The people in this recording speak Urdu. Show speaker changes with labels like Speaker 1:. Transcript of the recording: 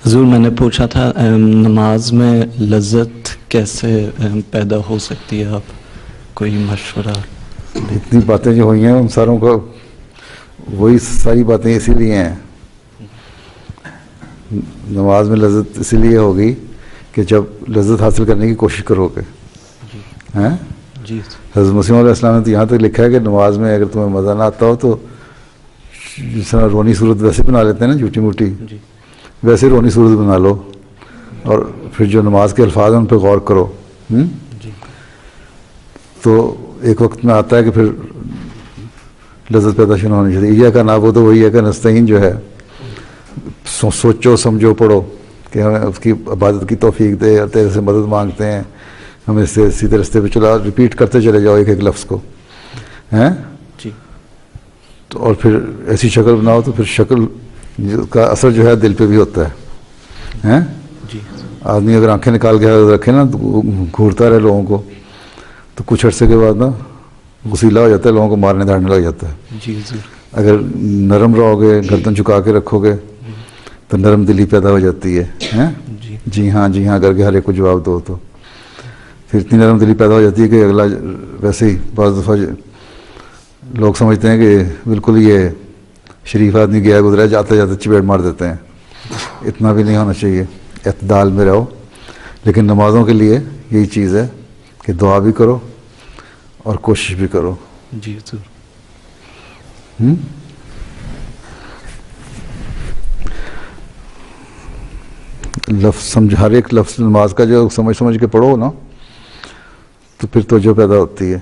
Speaker 1: حضور میں نے پوچھا تھا نماز میں لذت کیسے پیدا ہو سکتی ہے، آپ کوئی مشورہ؟
Speaker 2: اتنی باتیں جو ہوئی ہیں ان ساروں کا وہی ساری باتیں اسی لیے ہیں. نماز میں لذت اسی لیے ہوگی کہ جب لذت حاصل کرنے کی کوشش کرو گے. ہیں
Speaker 1: جی
Speaker 2: حضرت مسیح علیہ السلام نے تو یہاں تک لکھا ہے کہ نماز میں اگر تمہیں مزہ نہ آتا ہو تو جس طرح رونی صورت ویسے بنا لیتے ہیں نا جھوٹی موٹی،
Speaker 1: جی
Speaker 2: ویسے رونی صورت بنا لو اور پھر جو نماز کے الفاظ ہیں ان پہ غور کرو.
Speaker 1: جی
Speaker 2: تو ایک وقت میں آتا ہے کہ پھر لذت پیدا شروع ہونی چاہیے. ایاک نعبد و ایاک نستعین جو ہے سوچو سمجھو پڑھو کہ ہمیں اس کی عبادت کی توفیق دے اور تیرے سے مدد مانگتے ہیں، ہمیں اس سے سیدھے رستے پہ چلا. ریپیٹ کرتے چلے جاؤ ایک ایک لفظ کو ہیں.
Speaker 1: جی
Speaker 2: تو اور پھر ایسی شکل بناؤ تو پھر شکل کا اثر جو ہے دل پہ بھی ہوتا ہے. ہیں
Speaker 1: جی
Speaker 2: آدمی اگر آنکھیں نکال کے رکھے نا تو وہ گھورتا رہے لوگوں کو تو کچھ عرصے کے بعد نا غسیلا ہو جاتا ہے، لوگوں کو مارنے دھاڑنے لگ جاتا ہے.
Speaker 1: جی ضرور.
Speaker 2: اگر نرم رہو گے، گردن چکا کے رکھو گے تو نرم دلی پیدا ہو جاتی ہے. ہیں جی ہاں کر کے ہر ایک کو جواب دو تو پھر اتنی نرم دلی پیدا ہو جاتی ہے کہ اگلا ویسے ہی بعض دفعہ لوگ سمجھتے ہیں کہ بالکل یہ شریف آدمی گیا گزرا جاتے جاتے چپیڑ مار دیتے ہیں. اتنا بھی نہیں ہونا چاہیے، اعتدال میں رہو. لیکن نمازوں کے لیے یہی چیز ہے کہ دعا بھی کرو اور کوشش بھی کرو.
Speaker 1: جی ضرور.
Speaker 2: لفظ ہر ایک لفظ نماز کا جو سمجھ کے پڑھو نا تو پھر توجہ پیدا ہوتی ہے.